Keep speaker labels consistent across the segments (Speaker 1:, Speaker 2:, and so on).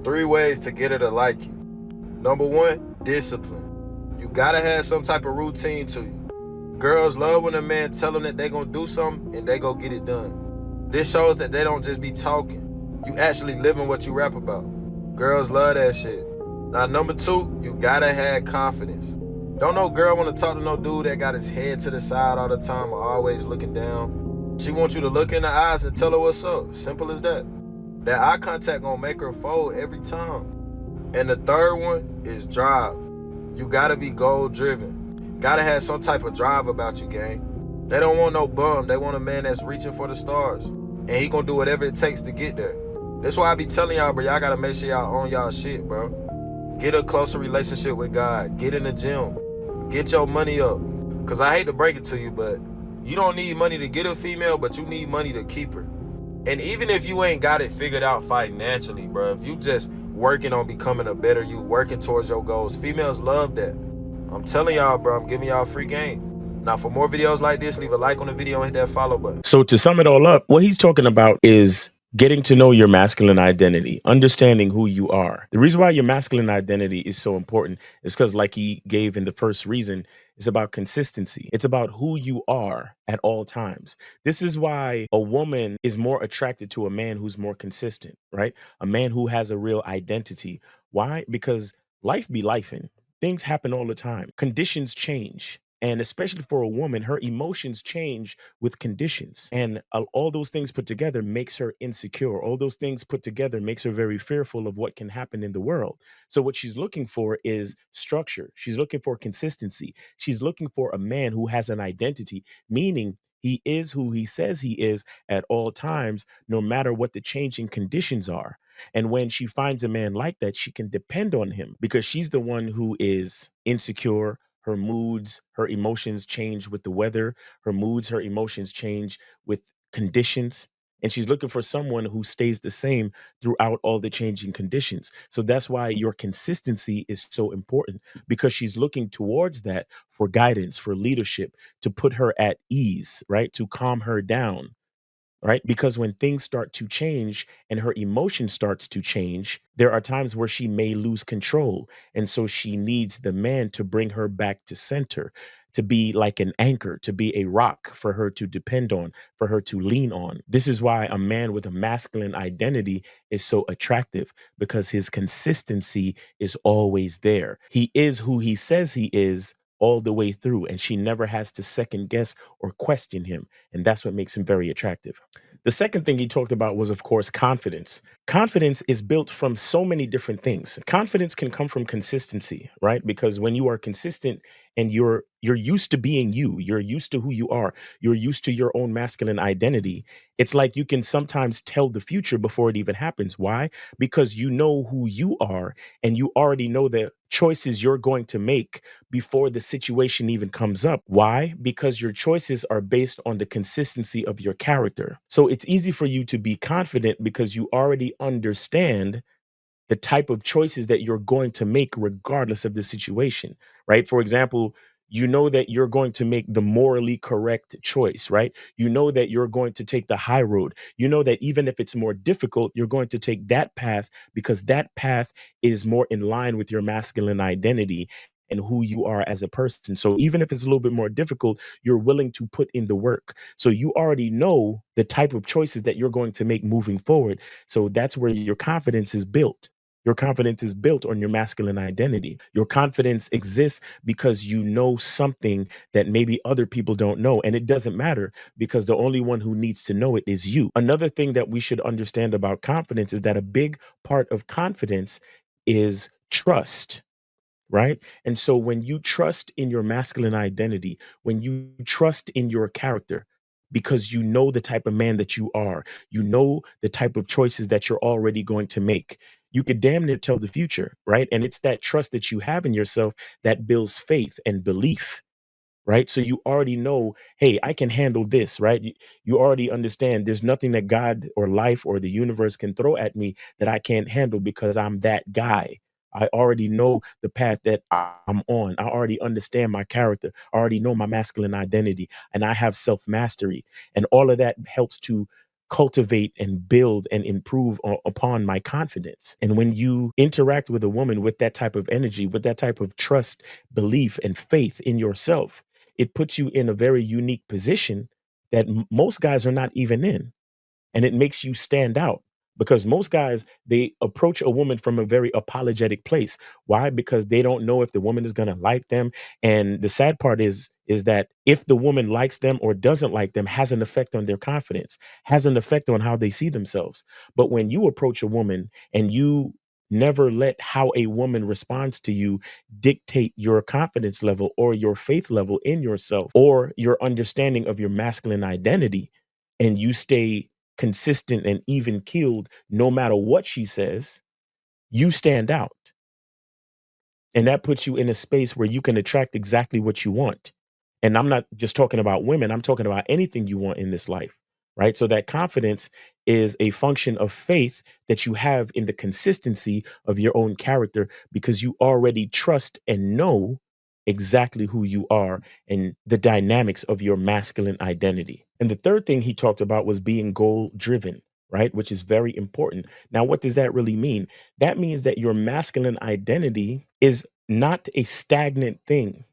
Speaker 1: 3 ways to get her to like you. Number 1, discipline. You gotta have some type of routine to you. Girls love when a man tell them that they gonna do something and they go get it done. This shows that they don't just be talking. You actually living what you rap about. Girls love that shit. Now, number 2, you gotta have confidence. Don't no girl wanna talk to no dude that got his head to the side all the time or always looking down. She wants you to look in the eyes and tell her what's up. Simple as that. That eye contact gonna make her fold every time. And the third one is drive. You gotta be goal driven. Gotta have some type of drive about you, gang. They don't want no bum. They want a man that's reaching for the stars. And he gonna do whatever it takes to get there. That's why I be telling y'all, bro, y'all gotta make sure y'all own y'all shit, bro. Get a closer relationship with God. Get in the gym. Get your money up. Cause I hate to break it to you, but you don't need money to get a female, but you need money to keep her. And even if you ain't got it figured out financially, bro, if you just working on becoming a better you, working towards your goals, females love that. I'm telling y'all, bro, I'm giving y'all free game. Now, for more videos like this, leave a like on the video and hit that follow button.
Speaker 2: So to sum it all up, what he's talking about is getting to know your masculine identity, understanding who you are. The reason why your masculine identity is so important is because, like he gave in the first reason, it's about consistency. It's about who you are at all times. This is why a woman is more attracted to a man who's more consistent, right? A man who has a real identity. Why? Because life be lifing. Things happen all the time. Conditions change. And especially for a woman, her emotions change with conditions. And all those things put together makes her insecure. All those things put together makes her very fearful of what can happen in the world. So what she's looking for is structure. She's looking for consistency. She's looking for a man who has an identity, meaning he is who he says he is at all times, no matter what the changing conditions are. And when she finds a man like that, she can depend on him because she's the one who is insecure. Her moods, her emotions change with the weather. Her moods, her emotions change with conditions. And she's looking for someone who stays the same throughout all the changing conditions. So that's why your consistency is so important, because she's looking towards that for guidance, for leadership, to put her at ease, right? To calm her down, right? Because when things start to change and her emotion starts to change, there are times where she may lose control. And so she needs the man to bring her back to center, to be like an anchor, to be a rock for her to depend on, for her to lean on. This is why a man with a masculine identity is so attractive, because his consistency is always there. He is who he says he is all the way through, and she never has to second guess or question him. And that's what makes him very attractive. The second thing he talked about was, of course, confidence. Confidence is built from so many different things. Confidence can come from consistency, right? Because when you are consistent and you're used to being you, you're used to who you are, you're used to your own masculine identity, it's like you can sometimes tell the future before it even happens. Why? Because you know who you are and you already know the choices you're going to make before the situation even comes up. Why? Because your choices are based on the consistency of your character. So it's easy for you to be confident because you already understand the type of choices that you're going to make regardless of the situation, right? For example, you know that you're going to make the morally correct choice, right? You know that you're going to take the high road. You know that even if it's more difficult, you're going to take that path because that path is more in line with your masculine identity and who you are as a person. So even if it's a little bit more difficult, you're willing to put in the work. So you already know the type of choices that you're going to make moving forward. So that's where your confidence is built. Your confidence is built on your masculine identity. Your confidence exists because you know something that maybe other people don't know. And it doesn't matter because the only one who needs to know it is you. Another thing that we should understand about confidence is that a big part of confidence is trust, right? And so when you trust in your masculine identity, when you trust in your character, because you know the type of man that you are, you know the type of choices that you're already going to make, you could damn near tell the future, right? And it's that trust that you have in yourself that builds faith and belief, right? So you already know, hey, I can handle this, right? You already understand there's nothing that God or life or the universe can throw at me that I can't handle because I'm that guy. I already know the path that I'm on. I already understand my character. I already know my masculine identity and I have self mastery. And all of that helps to cultivate and build and improve upon my confidence. And when you interact with a woman with that type of energy, with that type of trust, belief, and faith in yourself, it puts you in a very unique position that most guys are not even in, and it makes you stand out, because most guys, they approach a woman from a very apologetic place. Why? Because they don't know if the woman is going to like them. And the sad part is that if the woman likes them or doesn't like them, has an effect on their confidence, has an effect on how they see themselves. But when you approach a woman and you never let how a woman responds to you dictate your confidence level or your faith level in yourself or your understanding of your masculine identity, and you stay consistent and even keeled no matter what she says, you stand out. And that puts you in a space where you can attract exactly what you want. And I'm not just talking about women, I'm talking about anything you want in this life, right? So that confidence is a function of faith that you have in the consistency of your own character, because you already trust and know exactly who you are and the dynamics of your masculine identity. And the third thing he talked about was being goal driven, right? Which is very important. Now, what does that really mean? That means that your masculine identity is not a stagnant thing.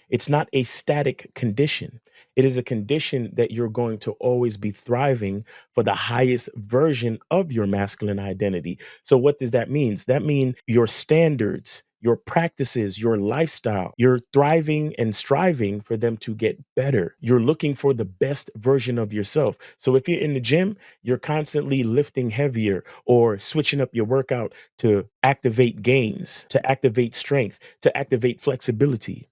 Speaker 2: It's not a static condition. It is a condition that you're going to always be thriving for the highest version of your masculine identity. So what does that mean? That means your standards, your practices, your lifestyle, you're thriving and striving for them to get better. You're looking for the best version of yourself. So if you're in the gym, you're constantly lifting heavier or switching up your workout to activate gains, to activate strength, to activate flexibility,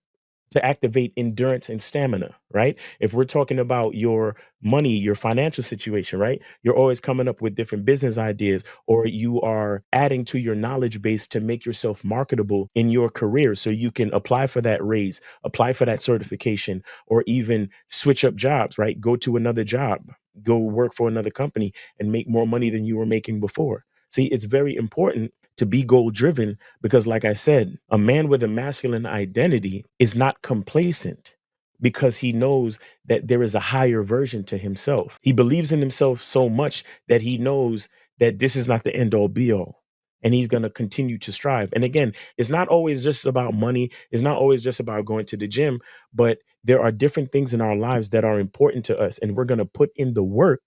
Speaker 2: to activate endurance and stamina, right? If we're talking about your money, your financial situation, right? You're always coming up with different business ideas, or you are adding to your knowledge base to make yourself marketable in your career so you can apply for that raise, apply for that certification, or even switch up jobs, right? Go to another job, go work for another company and make more money than you were making before. See, it's very important to be goal driven, because, like I said, a man with a masculine identity is not complacent, because he knows that there is a higher version to himself. He believes in himself so much that he knows that this is not the end all be all. And he's going to continue to strive. And again, it's not always just about money. It's not always just about going to the gym, but there are different things in our lives that are important to us. And we're going to put in the work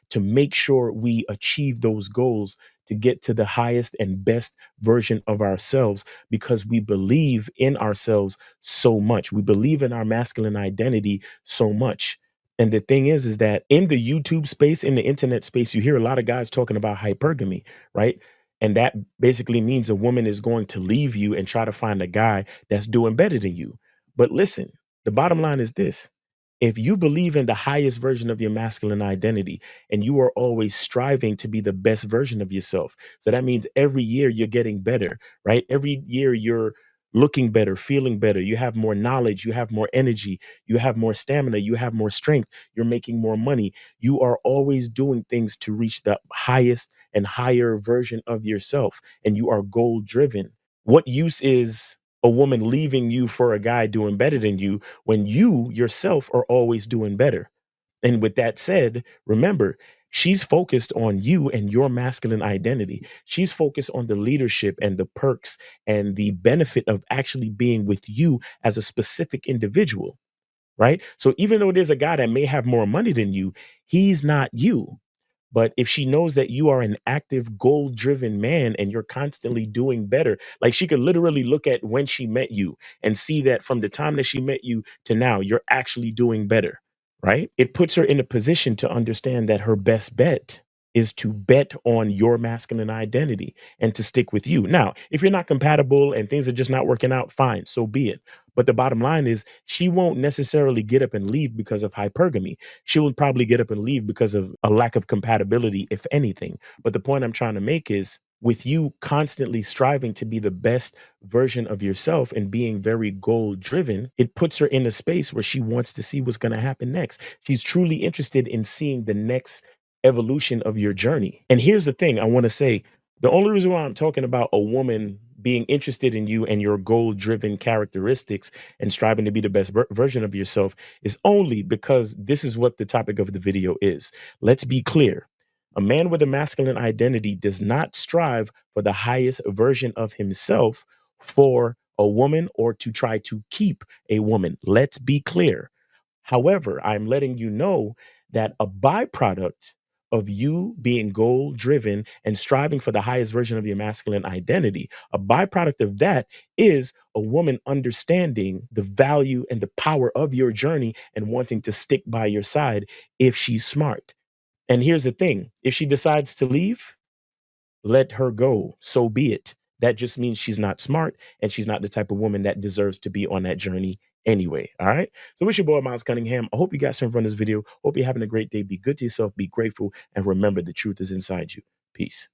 Speaker 2: to make sure we achieve those goals, to get to the highest and best version of ourselves, because we believe in ourselves so much. We believe in our masculine identity so much. And the thing is that in the YouTube space, in the internet space, you hear a lot of guys talking about hypergamy, right? And that basically means a woman is going to leave you and try to find a guy that's doing better than you. But listen, the bottom line is this: if you believe in the highest version of your masculine identity and you are always striving to be the best version of yourself, so that means every year you're getting better, right? Every year you're looking better, feeling better. You have more knowledge, you have more energy, you have more stamina, you have more strength, you're making more money. You are always doing things to reach the highest and higher version of yourself, and you are goal driven. What use is a woman leaving you for a guy doing better than you when you yourself are always doing better? And with that said, remember, she's focused on you and your masculine identity. She's focused on the leadership and the perks and the benefit of actually being with you as a specific individual, right? So even though there's a guy that may have more money than you, he's not you. But if she knows that you are an active, goal driven man and you're constantly doing better, like she could literally look at when she met you and see that from the time that she met you to now, you're actually doing better, right? It puts her in a position to understand that her best bet is to bet on your masculine identity and to stick with you. Now, if you're not compatible and things are just not working out, fine, so be it. But the bottom line is, she won't necessarily get up and leave because of hypergamy. She will probably get up and leave because of a lack of compatibility, if anything. But the point I'm trying to make is, with you constantly striving to be the best version of yourself and being very goal driven, it puts her in a space where she wants to see what's going to happen next. She's truly interested in seeing the next evolution of your journey. And here's the thing I want to say: the only reason why I'm talking about a woman being interested in you and your goal driven characteristics and striving to be the best version of yourself is only because this is what the topic of the video is. Let's be clear. A man with a masculine identity does not strive for the highest version of himself for a woman or to try to keep a woman. Let's be clear. However, I'm letting you know that a byproduct of you being goal driven and striving for the highest version of your masculine identity, a byproduct of that is a woman understanding the value and the power of your journey and wanting to stick by your side if she's smart. And here's the thing, if she decides to leave, let her go. So be it. That just means she's not smart and she's not the type of woman that deserves to be on that journey anyway. All right. So it's your boy, Miles Cunningham. I hope you got something from this video. Hope you're having a great day. Be good to yourself, be grateful, and remember the truth is inside you. Peace.